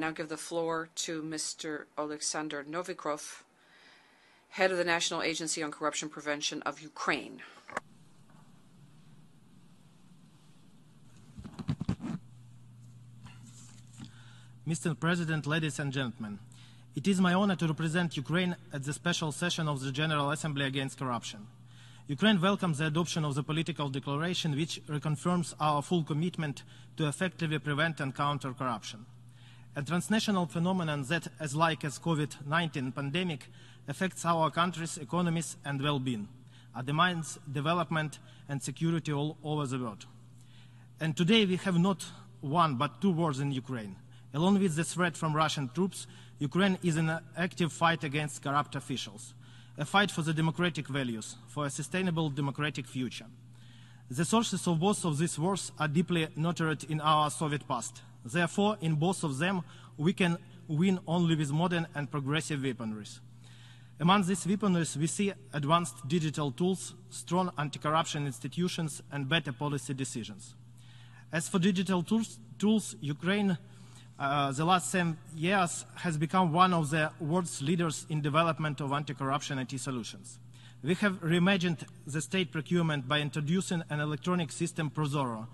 Now give the floor to Mr. Alexander Novikrov, head of the National Agency on Corruption Prevention of Ukraine. Mr. President, ladies and gentlemen, it is my honor to represent Ukraine at the special session of the General Assembly against corruption. Ukraine welcomes the adoption of the political declaration which reconfirms our full commitment to effectively prevent and counter corruption. A transnational phenomenon that, as COVID-19 pandemic, affects our country's economies and well-being, undermines development and security all over the world. And today we have not one but two wars in Ukraine. Along with the threat from Russian troops, Ukraine is in an active fight against corrupt officials, a fight for the democratic values, for a sustainable democratic future. The sources of both of these wars are deeply nurtured in our Soviet past. Therefore, in both of them, we can win only with modern and progressive weaponries. Among these weaponries, we see advanced digital tools, strong anti-corruption institutions, and better policy decisions. As for digital tools, Ukraine, the last 7 years, has become one of the world's leaders in development of anti-corruption IT solutions. We have reimagined the state procurement by introducing an electronic system, Prozoro.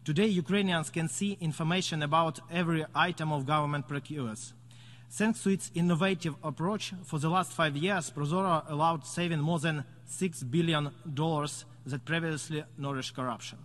Today, Ukrainians can see information about every item of government procures. Thanks to its innovative approach, for the last 5 years, Prozoro allowed saving more than $6 billion that previously nourished corruption.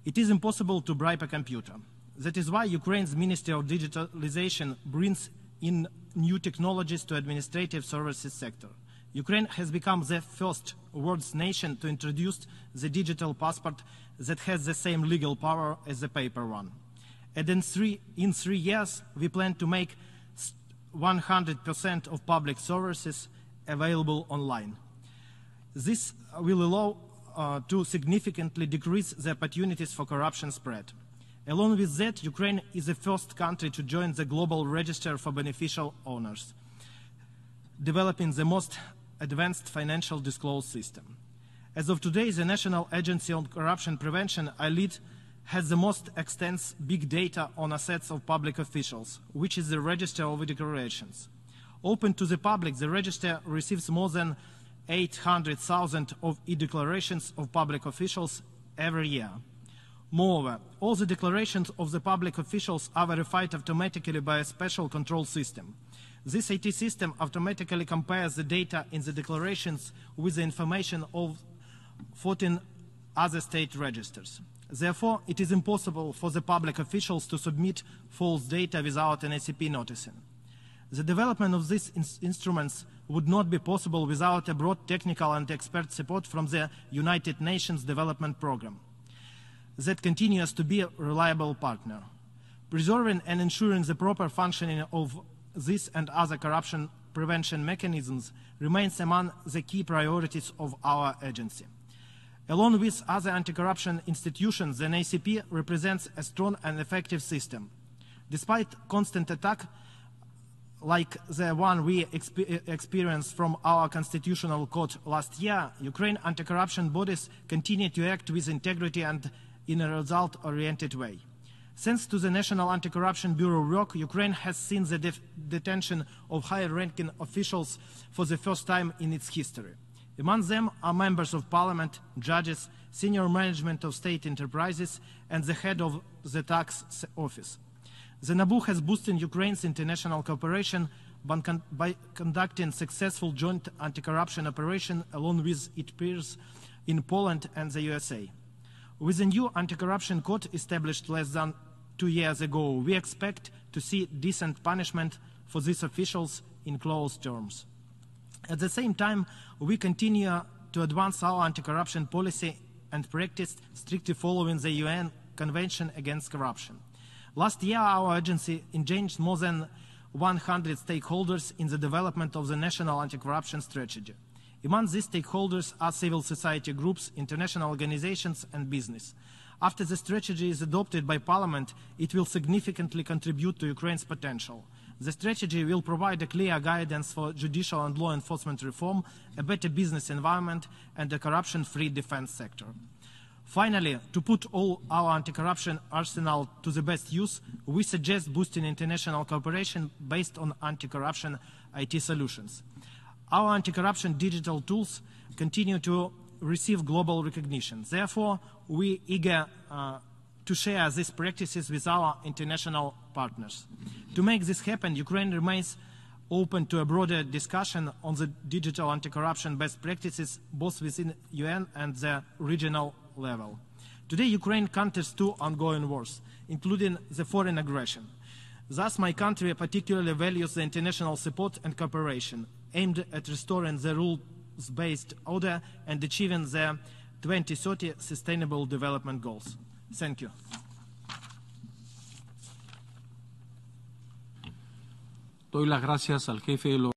It is impossible to bribe a computer. That is why Ukraine's Ministry of Digitalization brings in new technologies to administrative services sector. Ukraine has become the first world's nation to introduce the digital passport that has the same legal power as the paper one. And in three years, we plan to make 100% of public services available online. This will allow to significantly decrease the opportunities for corruption spread. Along with that, Ukraine is the first country to join the Global Register for Beneficial Owners, developing the most advanced financial disclosure system. As of today, the National Agency on Corruption Prevention, I lead, has the most extensive big data on assets of public officials, which is the Register of Declarations. Open to the public, the register receives more than 800,000 of e-declarations of public officials every year. Moreover, all the declarations of the public officials are verified automatically by a special control system. This IT system automatically compares the data in the declarations with the information of 14 other state registers. Therefore, it is impossible for the public officials to submit false data without an NACP noticing. The development of these instruments would not be possible without a broad technical and expert support from the United Nations Development Programme that continues to be a reliable partner. Preserving and ensuring the proper functioning of this and other corruption prevention mechanisms remains among the key priorities of our agency. Along with other anti-corruption institutions, the NACP represents a strong and effective system. Despite constant attack like the one we experienced from our Constitutional Court last year, Ukraine anti-corruption bodies continue to act with integrity and in a result-oriented way. Thanks to the National Anti-Corruption Bureau work, Ukraine has seen the detention of high-ranking officials for the first time in its history. Among them are members of parliament, judges, senior management of state enterprises, and the head of the tax office. The NABU has boosted Ukraine's international cooperation by conducting successful joint anti-corruption operation along with its peers in Poland and the USA. With the new anti-corruption court established less than 2 years ago, we expect to see decent punishment for these officials in close terms. At the same time, we continue to advance our anti-corruption policy and practice strictly following the UN Convention Against Corruption. Last year, our agency engaged more than 100 stakeholders in the development of the National Anti-Corruption Strategy. Among these stakeholders are civil society groups, international organizations, and business. After the strategy is adopted by Parliament, it will significantly contribute to Ukraine's potential. The strategy will provide a clear guidance for judicial and law enforcement reform, a better business environment, and a corruption-free defense sector. Finally, to put all our anti-corruption arsenal to the best use, we suggest boosting international cooperation based on anti-corruption IT solutions. Our anti-corruption digital tools continue to receive global recognition. Therefore, we are eager to share these practices with our international partners. To make this happen, Ukraine remains open to a broader discussion on the digital anti-corruption best practices, both within UN and the regional level. Today, Ukraine counters 2 ongoing wars, including the foreign aggression. Thus, my country particularly values the international support and cooperation aimed at restoring the rules-based order and achieving the 2030 Sustainable Development Goals. Thank you. Doy las gracias al jefe de los